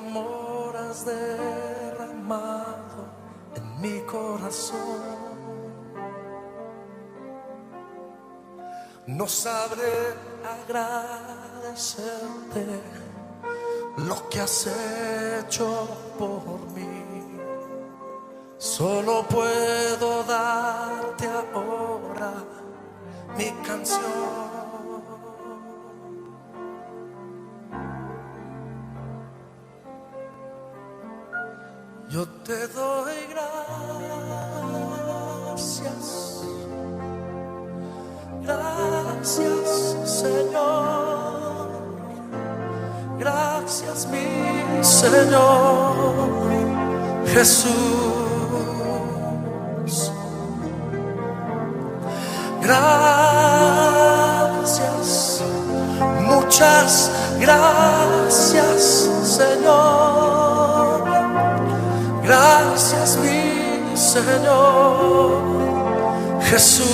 amor has derramado en mi corazón. No sabré agradecerte lo que has hecho por mí. Solo puedo darte ahora mi canción. Yo te doy gracias, gracias Señor, gracias mi Señor Jesús, gracias, muchas gracias Señor, gracias mi Señor Jesús.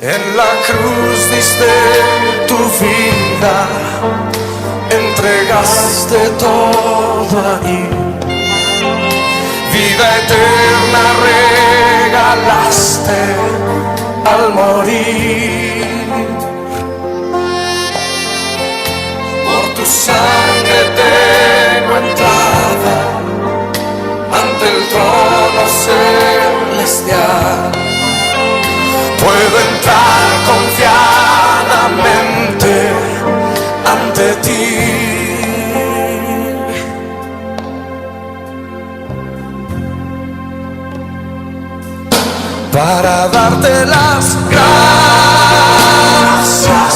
En la cruz diste tu vida, entregaste todo ahí. Vida eterna regalaste al morir. Por tu sangre tengo entrada ante el trono celestial. Puedo entrar confiadamente ante ti. Para darte las gracias,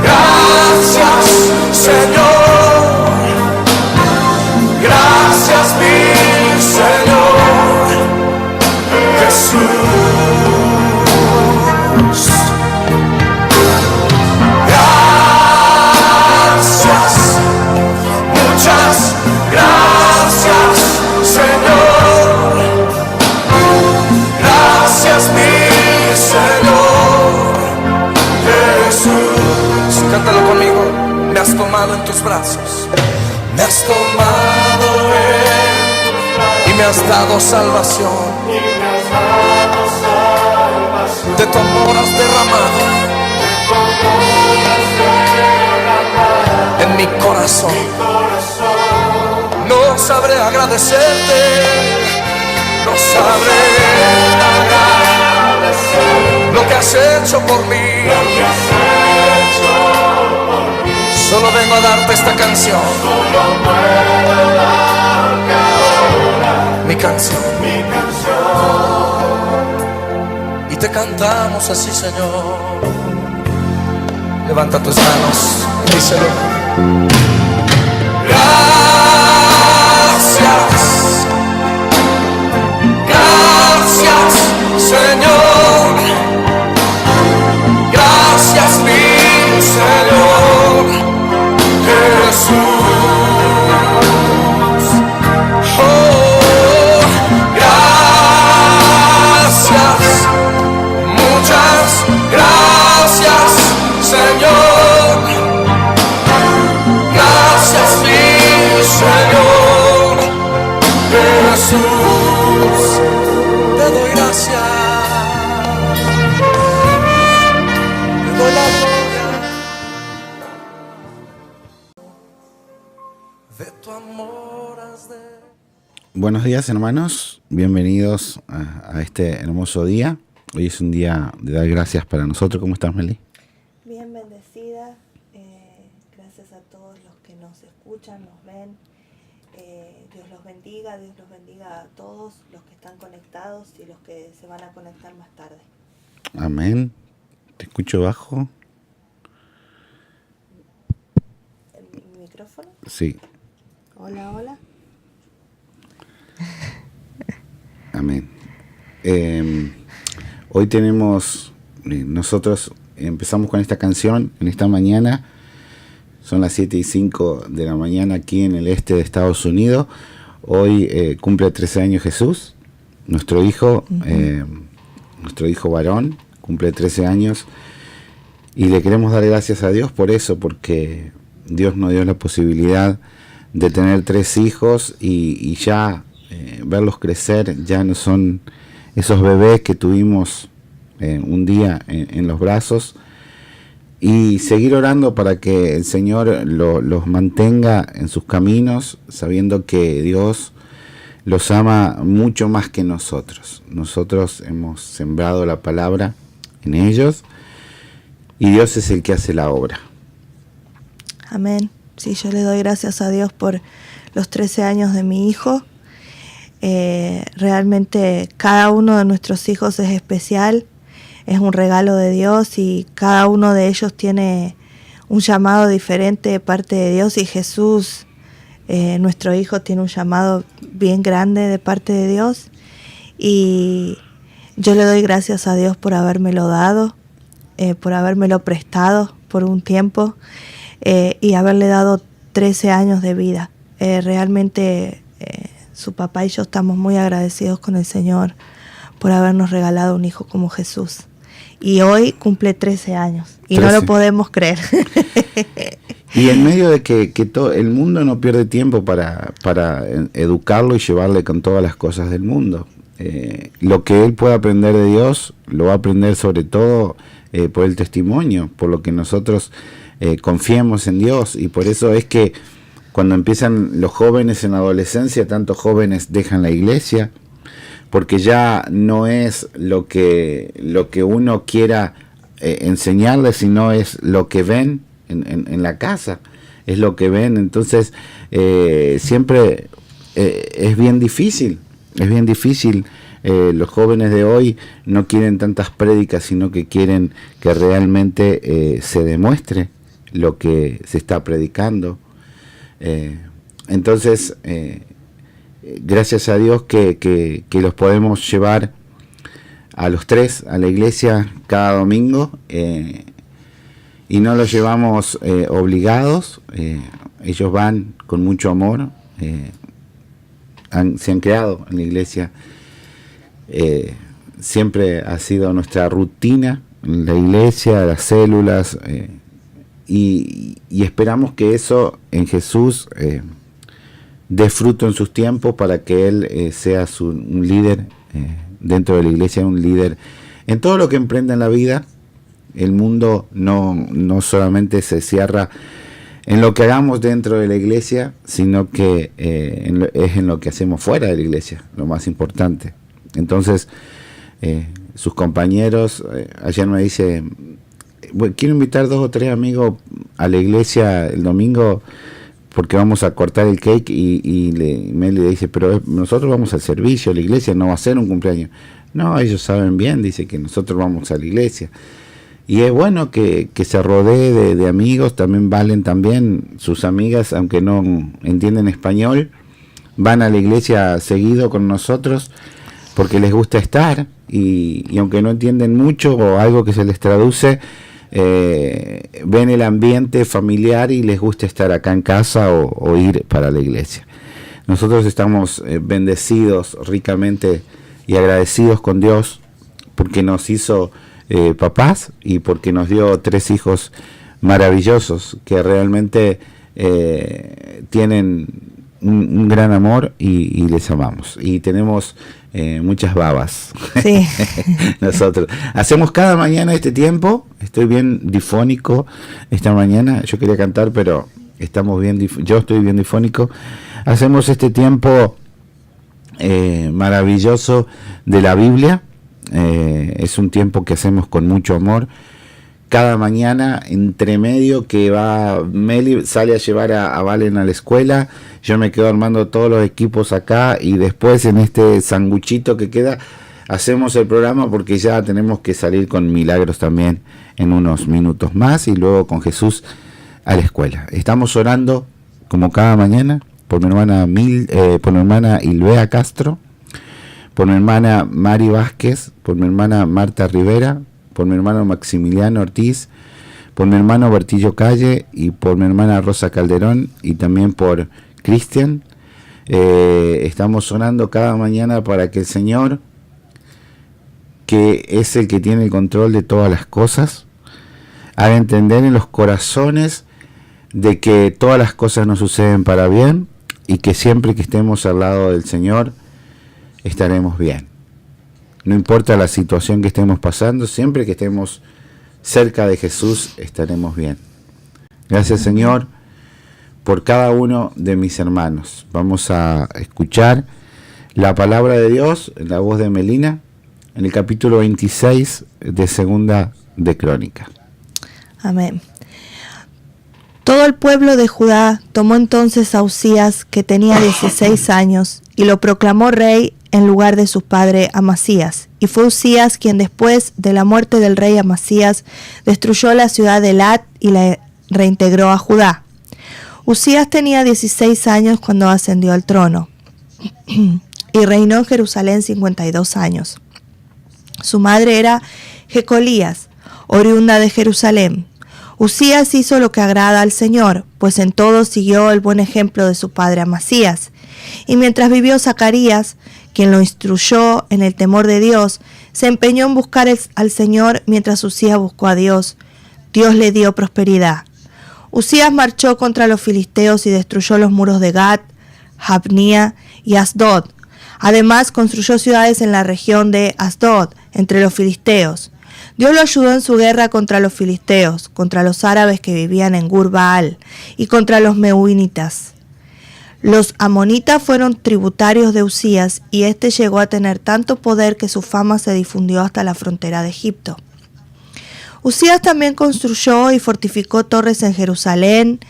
gracias Señor, gracias mi Señor Jesús, gracias, muchas gracias Señor, gracias mi Señor Jesús. Cántalo conmigo. Me has tomado en tus brazos, me has tomado y me has dado salvación. De tu amor has derramado en mi corazón. No sabré agradecerte, no sabré agradecer lo que has hecho por mí. Solo vengo a darte esta canción. Mi canción. Y te cantamos así, Señor. Levanta tus manos y díselo. Gracias, gracias, Señor. Gracias, mi Señor Jesús. Oh, gracias, muchas gracias, Señor. Gracias, mi Señor Jesús. Te doy gracias, te doy la gloria de tu amor has de... Buenos días, hermanos, bienvenidos a este hermoso día. Hoy es un día de dar gracias para nosotros. ¿Cómo estás, Meli? Bien bendecida, gracias a todos los que nos escuchan, nos ven. Dios los bendiga a todos los que están conectados y los que se van a conectar más tarde. Amén. Te escucho bajo. ¿El micrófono? Sí. Hola, hola. Amén. Hoy tenemos, nosotros empezamos con esta canción en esta mañana. Son las 7:05 de la mañana aquí en el este de Estados Unidos. Hoy cumple 13 años Jesús, nuestro hijo varón, cumple 13 años. Y le queremos dar gracias a Dios por eso, porque Dios nos dio la posibilidad de tener 3 hijos y ya verlos crecer. Ya no son esos bebés que tuvimos un día en los brazos, y seguir orando para que el Señor los mantenga en sus caminos, sabiendo que Dios los ama mucho más que nosotros. Nosotros hemos sembrado la palabra en ellos y Dios es el que hace la obra. Amén. Sí, yo le doy gracias a Dios por los 13 años de mi hijo. Realmente cada uno de nuestros hijos es especial, es un regalo de Dios, y cada uno de ellos tiene un llamado diferente de parte de Dios, y Jesús, nuestro hijo, tiene un llamado bien grande de parte de Dios, y yo le doy gracias a Dios por habérmelo dado, por habérmelo prestado por un tiempo, y haberle dado 13 años de vida. Realmente su papá y yo estamos muy agradecidos con el Señor por habernos regalado un hijo como Jesús. Y hoy cumple 13 años y 13. No lo podemos creer. Y en medio de que todo el mundo no pierde tiempo para educarlo y llevarle con todas las cosas del mundo. Lo que él pueda aprender de Dios, lo va a aprender sobre todo por el testimonio, por lo que nosotros confiemos en Dios. Y por eso es que cuando empiezan los jóvenes en la adolescencia, tantos jóvenes dejan la iglesia, porque ya no es lo que uno quiera enseñarles, sino es lo que ven en la casa, es lo que ven. Entonces siempre es bien difícil, los jóvenes de hoy no quieren tantas prédicas, sino que quieren que realmente se demuestre lo que se está predicando. Entonces gracias a Dios que los podemos llevar a los 3 a la iglesia cada domingo, y no los llevamos obligados. Ellos van con mucho amor, se han creado en la iglesia, siempre ha sido nuestra rutina en la iglesia, las células, y esperamos que eso en Jesús dé fruto en sus tiempos, para que Él sea un líder dentro de la iglesia, un líder en todo lo que emprenda en la vida. El mundo no solamente se cierra en lo que hagamos dentro de la iglesia, sino que es en lo que hacemos fuera de la iglesia, lo más importante. Entonces, sus compañeros, ayer me dice, quiero invitar 2 o 3 amigos a la iglesia el domingo, porque vamos a cortar el cake, y Meli le dice, pero nosotros vamos al servicio, la iglesia no va a ser un cumpleaños. No, ellos saben bien, dice, que nosotros vamos a la iglesia. Y es bueno que se rodee de amigos. También valen también sus amigas, aunque no entienden español, van a la iglesia seguido con nosotros, porque les gusta estar, y aunque no entienden mucho o algo que se les traduce, ven el ambiente familiar y les gusta estar acá en casa o ir para la iglesia. Nosotros estamos bendecidos ricamente y agradecidos con Dios, porque nos hizo papás, y porque nos dio 3 hijos maravillosos que realmente tienen un gran amor, y les amamos, y tenemos muchas babas. Sí. Nosotros hacemos cada mañana este tiempo. Estoy bien difónico esta mañana, yo quería cantar, pero estamos bien, yo estoy bien difónico. Hacemos este tiempo maravilloso de la Biblia. Es un tiempo que hacemos con mucho amor. Cada mañana, entre medio que va Meli, sale a llevar a Valen a la escuela, yo me quedo armando todos los equipos acá, y después en este sanguchito que queda hacemos el programa, porque ya tenemos que salir con Milagros también en unos minutos más, y luego con Jesús a la escuela. Estamos orando como cada mañana por mi hermana Ilvea Castro, por mi hermana Mari Vázquez, por mi hermana Marta Rivera, por mi hermano Maximiliano Ortiz, por mi hermano Bertillo Calle, y por mi hermana Rosa Calderón, y también por Cristian. Estamos orando cada mañana para que el Señor, que es el que tiene el control de todas las cosas, haga entender en los corazones de que todas las cosas nos suceden para bien y que siempre que estemos al lado del Señor estaremos bien. No importa la situación que estemos pasando, siempre que estemos cerca de Jesús estaremos bien. Gracias, Señor, por cada uno de mis hermanos. Vamos a escuchar la palabra de Dios en la voz de Melina en el capítulo 26 de Segunda de Crónica. Amén. Todo el pueblo de Judá tomó entonces a Uzías, que tenía 16 años, y lo proclamó rey en lugar de su padre Amasías. Y fue Uzías quien después de la muerte del rey Amasías destruyó la ciudad de Elat y la reintegró a Judá. Uzías tenía 16 años cuando ascendió al trono y reinó en Jerusalén 52 años. Su madre era Jecolías, oriunda de Jerusalén. Uzías hizo lo que agrada al Señor, pues en todo siguió el buen ejemplo de su padre Amasías. Y mientras vivió Zacarías, quien lo instruyó en el temor de Dios, se empeñó en buscar al Señor mientras Uzías buscó a Dios. Dios le dio prosperidad. Uzías marchó contra los filisteos y destruyó los muros de Gat, Jabnía y Asdod. Además, construyó ciudades en la región de Asdod, entre los filisteos. Dios lo ayudó en su guerra contra los filisteos, contra los árabes que vivían en Gur-Baal y contra los meunitas. Los amonitas fueron tributarios de Uzías y éste llegó a tener tanto poder que su fama se difundió hasta la frontera de Egipto. Uzías también construyó y fortificó torres en Jerusalén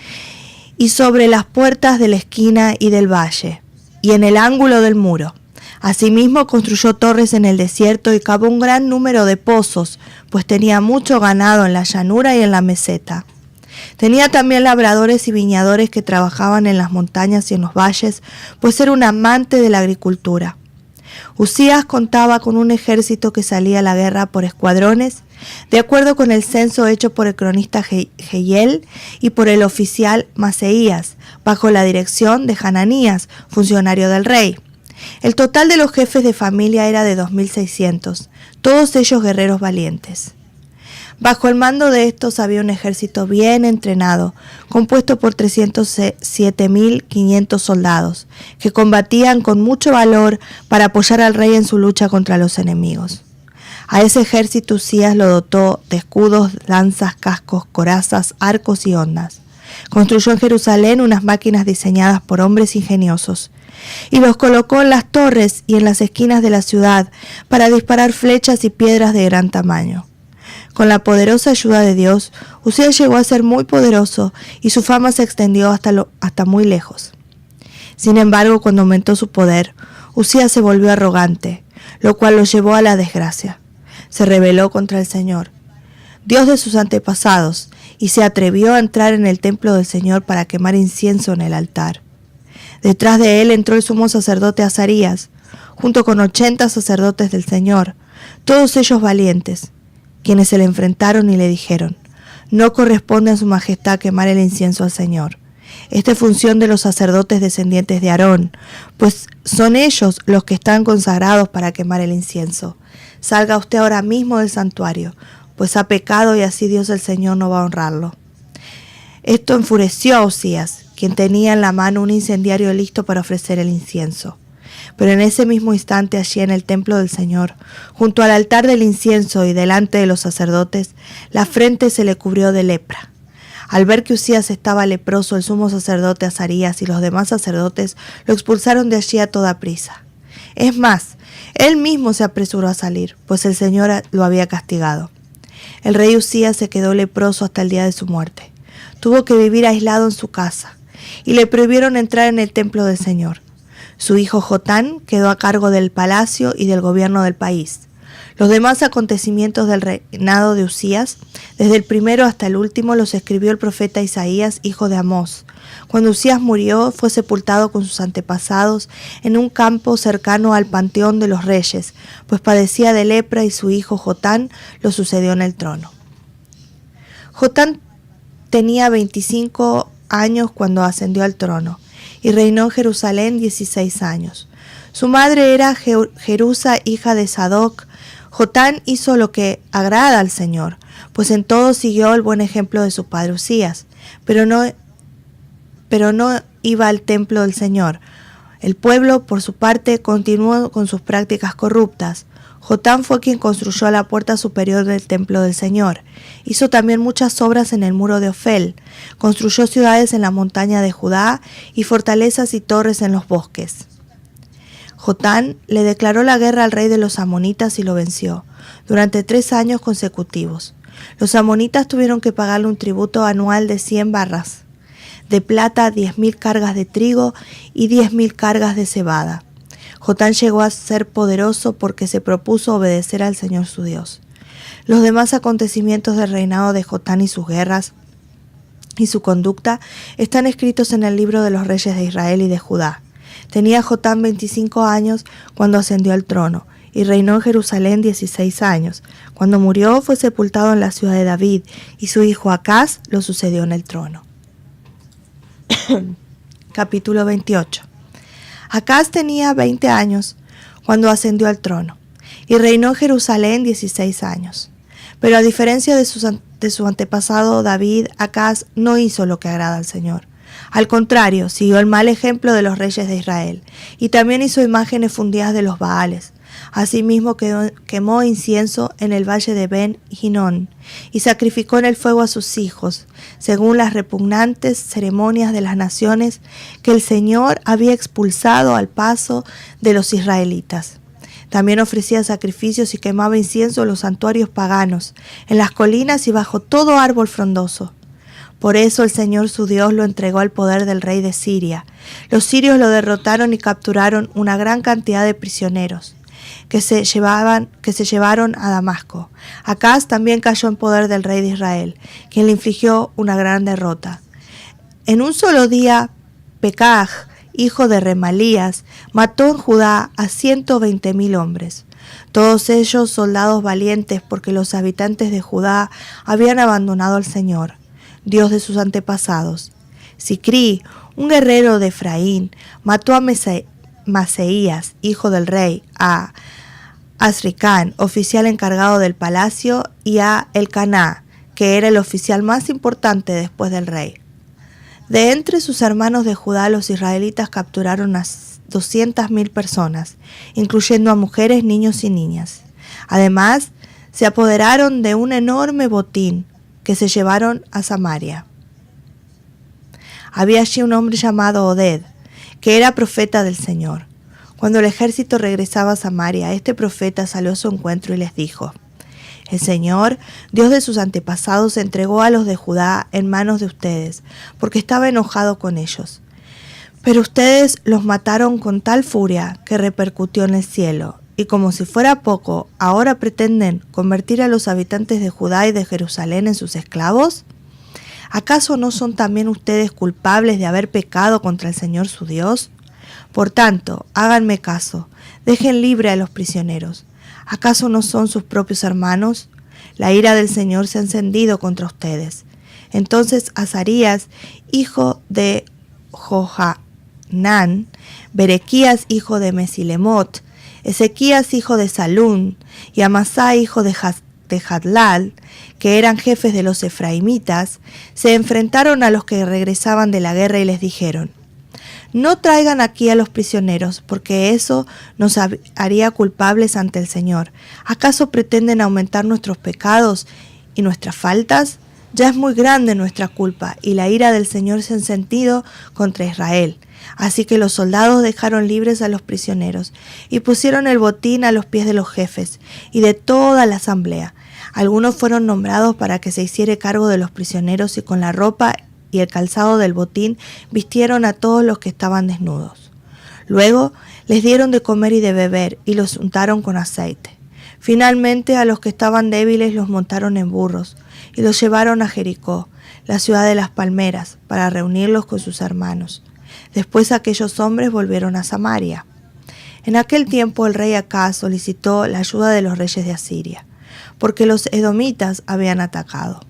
y sobre las puertas de la esquina y del valle, y en el ángulo del muro. Asimismo construyó torres en el desierto y cavó un gran número de pozos, pues tenía mucho ganado en la llanura y en la meseta. Tenía también labradores y viñadores que trabajaban en las montañas y en los valles, pues era un amante de la agricultura. Uzías contaba con un ejército que salía a la guerra por escuadrones, de acuerdo con el censo hecho por el cronista Jehiel y por el oficial Maseías, bajo la dirección de Hananías, funcionario del rey. El total de los jefes de familia era de 2.600, todos ellos guerreros valientes. Bajo el mando de estos había un ejército bien entrenado, compuesto por 307.500 soldados, que combatían con mucho valor para apoyar al rey en su lucha contra los enemigos. A ese ejército Uzías lo dotó de escudos, lanzas, cascos, corazas, arcos y hondas. Construyó en Jerusalén unas máquinas diseñadas por hombres ingeniosos, y los colocó en las torres y en las esquinas de la ciudad para disparar flechas y piedras de gran tamaño. Con la poderosa ayuda de Dios, Uzías llegó a ser muy poderoso y su fama se extendió hasta muy lejos. Sin embargo, cuando aumentó su poder, Uzías se volvió arrogante, lo cual lo llevó a la desgracia. Se rebeló contra el Señor, Dios de sus antepasados, y se atrevió a entrar en el templo del Señor para quemar incienso en el altar. Detrás de él entró el sumo sacerdote Azarías, junto con 80 sacerdotes del Señor, todos ellos valientes, quienes se le enfrentaron y le dijeron: no corresponde a su majestad quemar el incienso al Señor. Esta es función de los sacerdotes descendientes de Aarón, pues son ellos los que están consagrados para quemar el incienso. Salga usted ahora mismo del santuario, pues ha pecado y así Dios el Señor no va a honrarlo. Esto enfureció a Uzías, quien tenía en la mano un incendiario listo para ofrecer el incienso. Pero en ese mismo instante, allí en el templo del Señor, junto al altar del incienso y delante de los sacerdotes, la frente se le cubrió de lepra. Al ver que Uzías estaba leproso, el sumo sacerdote Azarías y los demás sacerdotes lo expulsaron de allí a toda prisa. Es más, él mismo se apresuró a salir, pues el Señor lo había castigado. El rey Uzías se quedó leproso hasta el día de su muerte. Tuvo que vivir aislado en su casa, y le prohibieron entrar en el templo del Señor. Su hijo Jotán quedó a cargo del palacio y del gobierno del país. Los demás acontecimientos del reinado de Uzías, desde el primero hasta el último, los escribió el profeta Isaías, hijo de Amós. Cuando Uzías murió, fue sepultado con sus antepasados en un campo cercano al panteón de los reyes, pues padecía de lepra y su hijo Jotán lo sucedió en el trono. Jotán tenía 25 años cuando ascendió al trono y reinó en Jerusalén 16 años. Su madre era Jerusa, hija de Sadoc, Jotán hizo lo que agrada al Señor, pues en todo siguió el buen ejemplo de su padre Uzías, pero no iba al templo del Señor. El pueblo, por su parte, continuó con sus prácticas corruptas. Jotán fue quien construyó la puerta superior del templo del Señor. Hizo también muchas obras en el muro de Ofel. Construyó ciudades en la montaña de Judá y fortalezas y torres en los bosques. Jotán le declaró la guerra al rey de los amonitas y lo venció durante 3 años consecutivos. Los amonitas tuvieron que pagarle un tributo anual de 100 barras de plata, 10.000 cargas de trigo y 10.000 cargas de cebada. Jotán llegó a ser poderoso porque se propuso obedecer al Señor su Dios. Los demás acontecimientos del reinado de Jotán y sus guerras y su conducta están escritos en el libro de los reyes de Israel y de Judá. Tenía Jotán 25 años cuando ascendió al trono y reinó en Jerusalén 16 años. Cuando murió fue sepultado en la ciudad de David y su hijo Acaz lo sucedió en el trono. Capítulo 28. Acaz tenía 20 años cuando ascendió al trono y reinó en Jerusalén 16 años. Pero a diferencia de su antepasado David, Acaz no hizo lo que agrada al Señor. Al contrario, siguió el mal ejemplo de los reyes de Israel y también hizo imágenes fundidas de los Baales. Asimismo quemó incienso en el valle de Ben Hinnom y sacrificó en el fuego a sus hijos, según las repugnantes ceremonias de las naciones que el Señor había expulsado al paso de los israelitas. También ofrecía sacrificios y quemaba incienso en los santuarios paganos, en las colinas y bajo todo árbol frondoso. Por eso el Señor su Dios lo entregó al poder del rey de Siria. Los sirios lo derrotaron y capturaron una gran cantidad de prisioneros que se llevaron a Damasco. Acaz también cayó en poder del rey de Israel, quien le infligió una gran derrota. En un solo día, Pekaj, hijo de Remalías, mató en Judá a 120.000 hombres. Todos ellos soldados valientes, porque los habitantes de Judá habían abandonado al Señor, Dios de sus antepasados. Sicrí, un guerrero de Efraín, mató a Maseías, hijo del rey, a Azricán, oficial encargado del palacio, y a Elcaná, que era el oficial más importante después del rey. De entre sus hermanos de Judá, los israelitas capturaron a 200.000 personas, incluyendo a mujeres, niños y niñas. Además, se apoderaron de un enorme botín que se llevaron a Samaria. Había allí un hombre llamado Oded, que era profeta del Señor. Cuando el ejército regresaba a Samaria, este profeta salió a su encuentro y les dijo: El Señor, Dios de sus antepasados, entregó a los de Judá en manos de ustedes, porque estaba enojado con ellos. Pero ustedes los mataron con tal furia que repercutió en el cielo, y como si fuera poco, ¿ahora pretenden convertir a los habitantes de Judá y de Jerusalén en sus esclavos? ¿Acaso no son también ustedes culpables de haber pecado contra el Señor su Dios? Por tanto, háganme caso, dejen libre a los prisioneros. ¿Acaso no son sus propios hermanos? La ira del Señor se ha encendido contra ustedes. Entonces Azarías, hijo de Johanán, Berequías, hijo de Mesilemot, Ezequías, hijo de Salún, y Amasá, hijo de Jadlal, que eran jefes de los efraimitas, se enfrentaron a los que regresaban de la guerra y les dijeron: No traigan aquí a los prisioneros, porque eso nos haría culpables ante el Señor. ¿Acaso pretenden aumentar nuestros pecados y nuestras faltas? Ya es muy grande nuestra culpa, y la ira del Señor se ha encendido contra Israel. Así que los soldados dejaron libres a los prisioneros, y pusieron el botín a los pies de los jefes y de toda la asamblea. Algunos fueron nombrados para que se hiciera cargo de los prisioneros, y con la ropa y el calzado del botín vistieron a todos los que estaban desnudos. Luego les dieron de comer y de beber, y los untaron con aceite. Finalmente a los que estaban débiles los montaron en burros, y los llevaron a Jericó, la ciudad de las palmeras, para reunirlos con sus hermanos. Después aquellos hombres volvieron a Samaria. En aquel tiempo el rey Acaz solicitó la ayuda de los reyes de Asiria, porque los edomitas habían atacado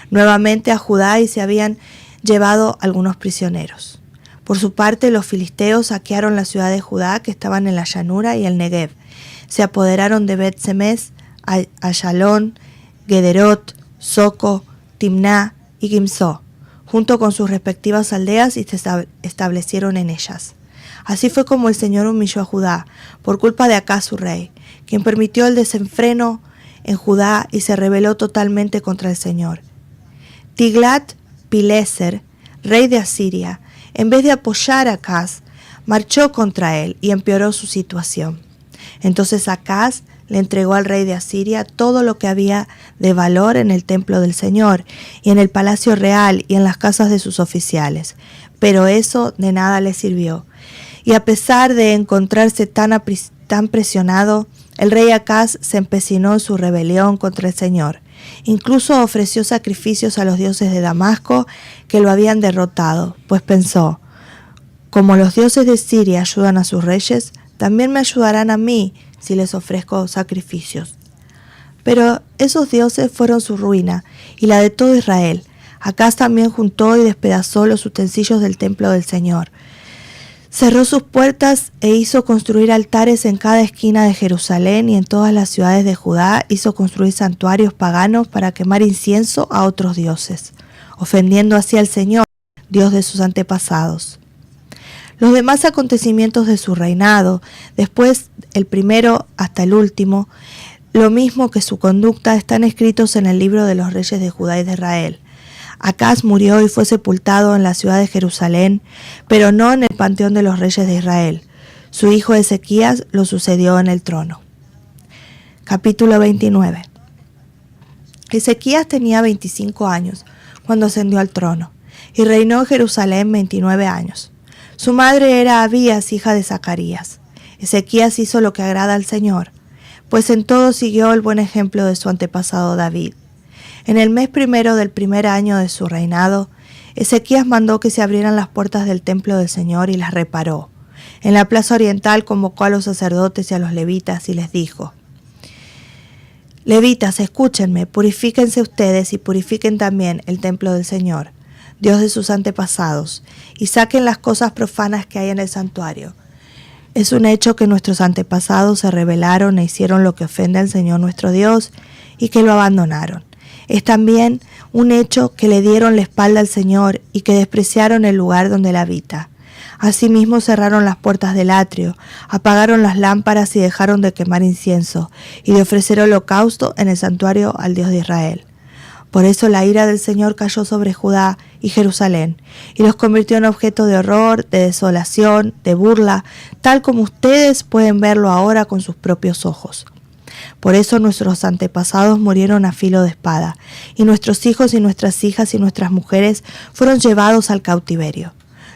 nuevamente a Judá y se habían llevado algunos prisioneros. Por su parte, los filisteos saquearon la ciudad de Judá, que estaban en la llanura y el Negev. Se apoderaron de Bet-Semes, Ayalón, Gederot, Soco, Timná y Gimzo, junto con sus respectivas aldeas, y se establecieron en ellas. Así fue como el Señor humilló a Judá por culpa de Acaz su rey, quien permitió el desenfreno en Judá y se rebeló totalmente contra el Señor. Tiglat-Pileser, rey de Asiria, en vez de apoyar a Acaz, marchó contra él y empeoró su situación. Entonces Acaz le entregó al rey de Asiria todo lo que había de valor en el templo del Señor y en el palacio real y en las casas de sus oficiales, pero eso de nada le sirvió. Y a pesar de encontrarse tan presionado, el rey Acaz se empecinó en su rebelión contra el Señor. Incluso ofreció sacrificios a los dioses de Damasco que lo habían derrotado, pues pensó: como los dioses de Siria ayudan a sus reyes, también me ayudarán a mí si les ofrezco sacrificios. Pero esos dioses fueron su ruina y la de todo Israel. Acaz también juntó y despedazó los utensilios del templo del Señor. Cerró sus puertas e hizo construir altares en cada esquina de Jerusalén, y en todas las ciudades de Judá hizo construir santuarios paganos para quemar incienso a otros dioses, ofendiendo así al Señor, Dios de sus antepasados. Los demás acontecimientos de su reinado, después el primero hasta el último, lo mismo que su conducta, están escritos en el libro de los reyes de Judá y de Israel. Acaz murió y fue sepultado en la ciudad de Jerusalén, pero no en el panteón de los reyes de Israel. Su hijo Ezequías lo sucedió en el trono. Capítulo 29. Ezequías tenía 25 años cuando ascendió al trono, y reinó en Jerusalén 29 años. Su madre era Abías, hija de Zacarías. Ezequías hizo lo que agrada al Señor, pues en todo siguió el buen ejemplo de su antepasado David. En el mes primero del primer año de su reinado, Ezequías mandó que se abrieran las puertas del templo del Señor y las reparó. En la plaza oriental convocó a los sacerdotes y a los levitas y les dijo: Levitas, escúchenme, purifíquense ustedes y purifiquen también el templo del Señor, Dios de sus antepasados, y saquen las cosas profanas que hay en el santuario. Es un hecho que nuestros antepasados se rebelaron e hicieron lo que ofende al Señor nuestro Dios y que lo abandonaron. Es también un hecho que le dieron la espalda al Señor y que despreciaron el lugar donde él habita. Asimismo cerraron las puertas del atrio, apagaron las lámparas y dejaron de quemar incienso y de ofrecer holocausto en el santuario al Dios de Israel. Por eso la ira del Señor cayó sobre Judá y Jerusalén, y los convirtió en objeto de horror, de desolación, de burla, tal como ustedes pueden verlo ahora con sus propios ojos. Por eso nuestros antepasados murieron a filo de espada, y nuestros hijos y nuestras hijas y nuestras mujeres fueron llevados al cautiverio.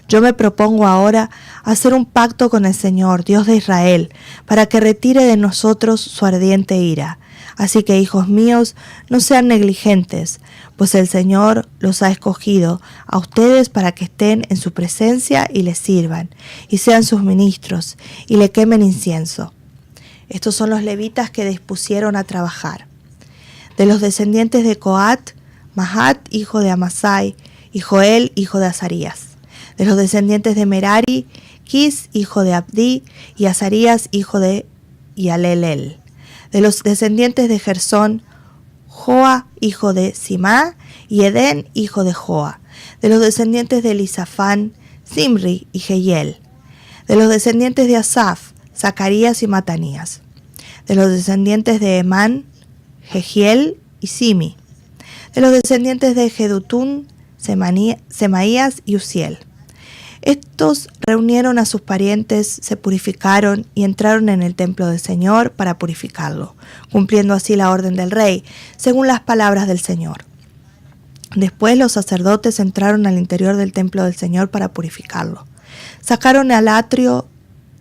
Yo me propongo ahora hacer un pacto con el Señor, Dios de Israel, para que retire de nosotros su ardiente ira. Así que, hijos míos, no sean negligentes, pues el Señor los ha escogido a ustedes para que estén en su presencia y les sirvan, y sean sus ministros, y le quemen incienso. Estos son los levitas que dispusieron a trabajar. De los descendientes de Coat, Mahat, hijo de Amasai, y Joel, hijo de Azarías. De los descendientes de Merari, Quis, hijo de Abdi, y Azarías, hijo de Yalelel. De los descendientes de Gersón, Joa, hijo de Simá, y Edén, hijo de Joa. De los descendientes de Elisafán, Zimri y Jehiel. De los descendientes de Asaf, Zacarías y Matanías. De los descendientes de Emán, Jehiel y Simi. De los descendientes de Jedutún, Semaías y Uziel. Estos reunieron a sus parientes, se purificaron y entraron en el templo del Señor para purificarlo, cumpliendo así la orden del rey, según las palabras del Señor. Después los sacerdotes entraron al interior del templo del Señor para purificarlo. Sacaron al atrio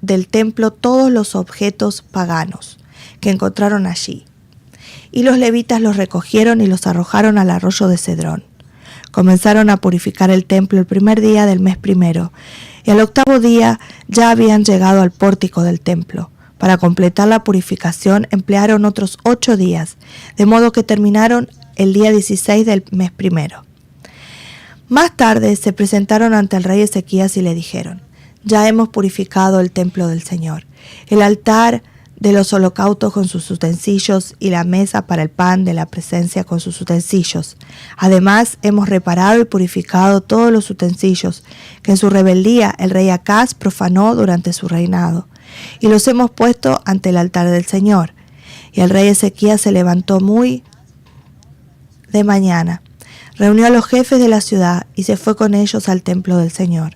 del templo todos los objetos paganos que encontraron allí, y los levitas los recogieron y los arrojaron al arroyo de Cedrón. Comenzaron a purificar el templo el primer día del mes primero, y al octavo día ya habían llegado al pórtico del templo. Para completar la purificación emplearon otros 8 días, de modo que terminaron el día 16 del mes primero. Más tarde se presentaron ante el rey Ezequías y le dijeron: Ya hemos purificado el templo del Señor, el altar de los holocaustos con sus utensilios y la mesa para el pan de la presencia con sus utensilios. Además, hemos reparado y purificado todos los utensilios que en su rebeldía el rey Acaz profanó durante su reinado, y los hemos puesto ante el altar del Señor. Y el rey Ezequías se levantó muy de mañana, reunió a los jefes de la ciudad y se fue con ellos al templo del Señor.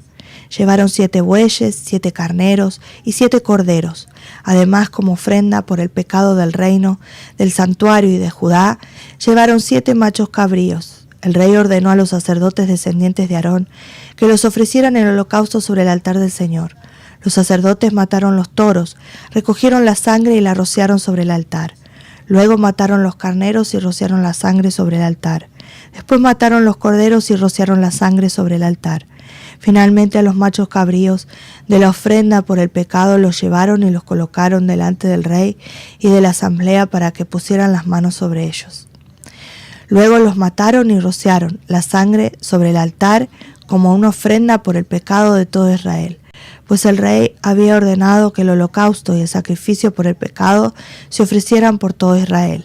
Llevaron 7 bueyes, 7 carneros y 7 corderos. Además, como ofrenda por el pecado del reino, del santuario y de Judá, llevaron 7 machos cabríos. El rey ordenó a los sacerdotes descendientes de Aarón que los ofrecieran en holocausto sobre el altar del Señor. Los sacerdotes mataron los toros, recogieron la sangre y la rociaron sobre el altar. Luego mataron los carneros y rociaron la sangre sobre el altar. Después mataron los corderos y rociaron la sangre sobre el altar. Finalmente a los machos cabríos de la ofrenda por el pecado los llevaron y los colocaron delante del rey y de la asamblea para que pusieran las manos sobre ellos. Luego los mataron y rociaron la sangre sobre el altar como una ofrenda por el pecado de todo Israel, pues el rey había ordenado que el holocausto y el sacrificio por el pecado se ofrecieran por todo Israel.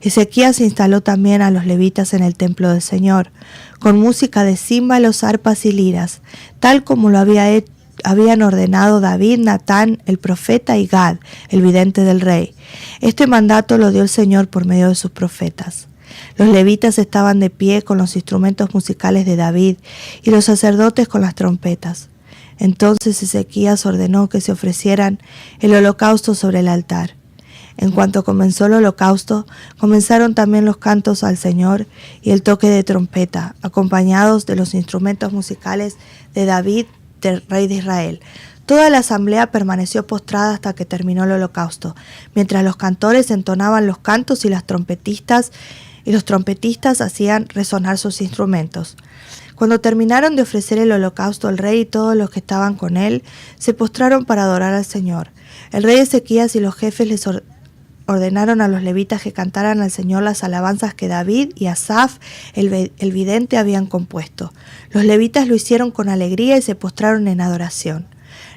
Ezequías instaló también a los levitas en el templo del Señor, con música de címbalos, arpas y liras, tal como lo habían ordenado David, Natán, el profeta, y Gad, el vidente del rey. Este mandato lo dio el Señor por medio de sus profetas. Los levitas estaban de pie con los instrumentos musicales de David y los sacerdotes con las trompetas. Entonces Ezequías ordenó que se ofrecieran el holocausto sobre el altar. En cuanto comenzó el holocausto, comenzaron también los cantos al Señor y el toque de trompeta, acompañados de los instrumentos musicales de David, del rey de Israel. Toda la asamblea permaneció postrada hasta que terminó el holocausto, mientras los cantores entonaban los cantos y los trompetistas hacían resonar sus instrumentos. Cuando terminaron de ofrecer el holocausto, el rey y todos los que estaban con él se postraron para adorar al Señor. El rey Ezequías y los jefes les ordenaron a los levitas que cantaran al Señor las alabanzas que David y Asaf, el vidente, habían compuesto. Los levitas lo hicieron con alegría y se postraron en adoración.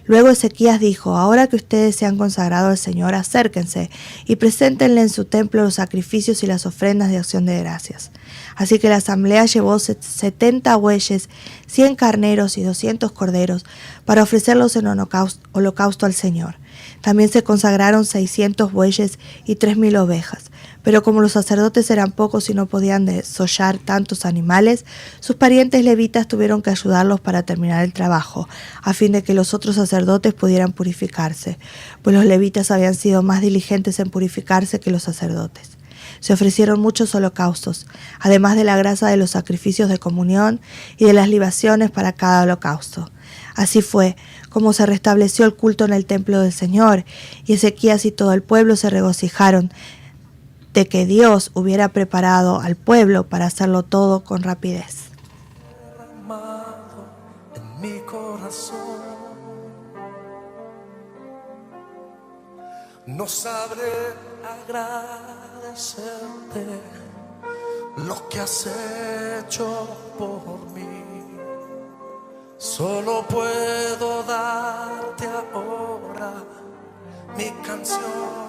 Luego Ezequías dijo: ahora que ustedes se han consagrado al Señor, acérquense y preséntenle en su templo los sacrificios y las ofrendas de acción de gracias. Así que la asamblea llevó 70 bueyes, 100 carneros y 200 corderos para ofrecerlos en holocausto al Señor. También se consagraron 600 bueyes y 3,000 ovejas. Pero como los sacerdotes eran pocos y no podían desollar tantos animales, sus parientes levitas tuvieron que ayudarlos para terminar el trabajo, a fin de que los otros sacerdotes pudieran purificarse, pues los levitas habían sido más diligentes en purificarse que los sacerdotes. Se ofrecieron muchos holocaustos, además de la grasa de los sacrificios de comunión y de las libaciones para cada holocausto. Así fue como se restableció el culto en el templo del Señor, y Ezequías y todo el pueblo se regocijaron de que Dios hubiera preparado al pueblo para hacerlo todo con rapidez. Derramado en mi corazón, no sabré agradecerte lo que has hecho por mí. Solo puedo darte ahora mi canción.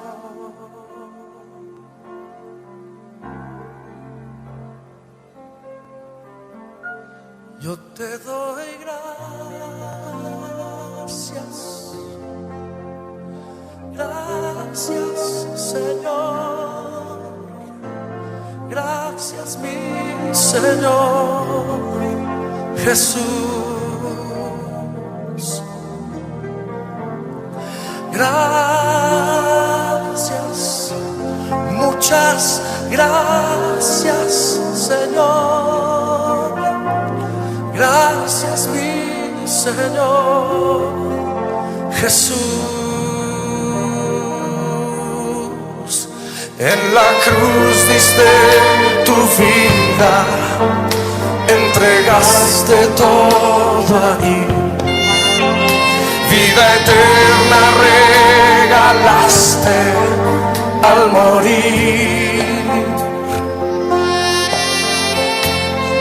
Yo te doy gracias, gracias Señor, gracias mi Señor Jesús, gracias, muchas gracias Señor. Gracias mi Señor Jesús. En la cruz diste tu vida, entregaste todo ahí. Vida eterna regalaste al morir.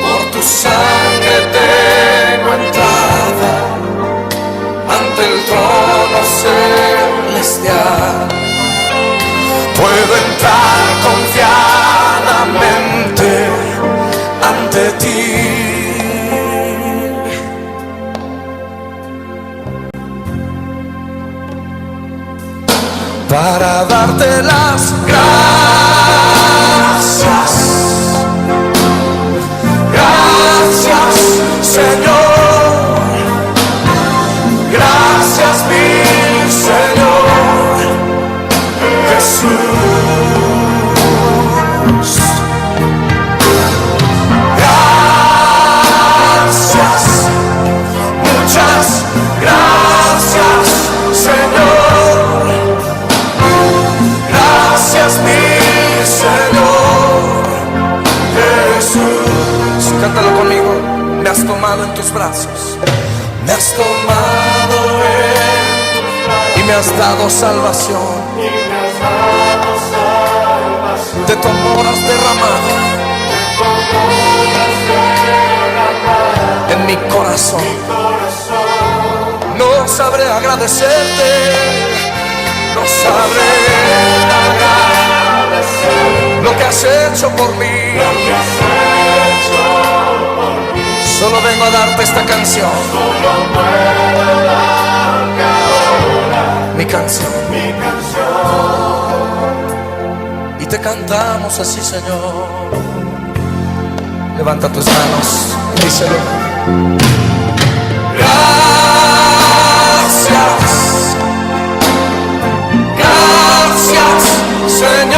Por tu sangre tengo entrada ante el trono celestial. puedo entrar confiadamente ante ti. Para darte las gracias, gracias Señor, gracias mi Señor Jesús. Gracias, muchas gracias Señor. Gracias mi Señor Jesús. Cántalo conmigo. Me has tomado en tus brazos, me has tomado y me has dado salvación. De tu amor has derramado en mi corazón. No sabré agradecerte, no sabré lo que has hecho por mí. Solo vengo a darte esta canción. Mi canción. Y te cantamos así, Señor. Levanta tus manos y díselo. Gracias, gracias Señor.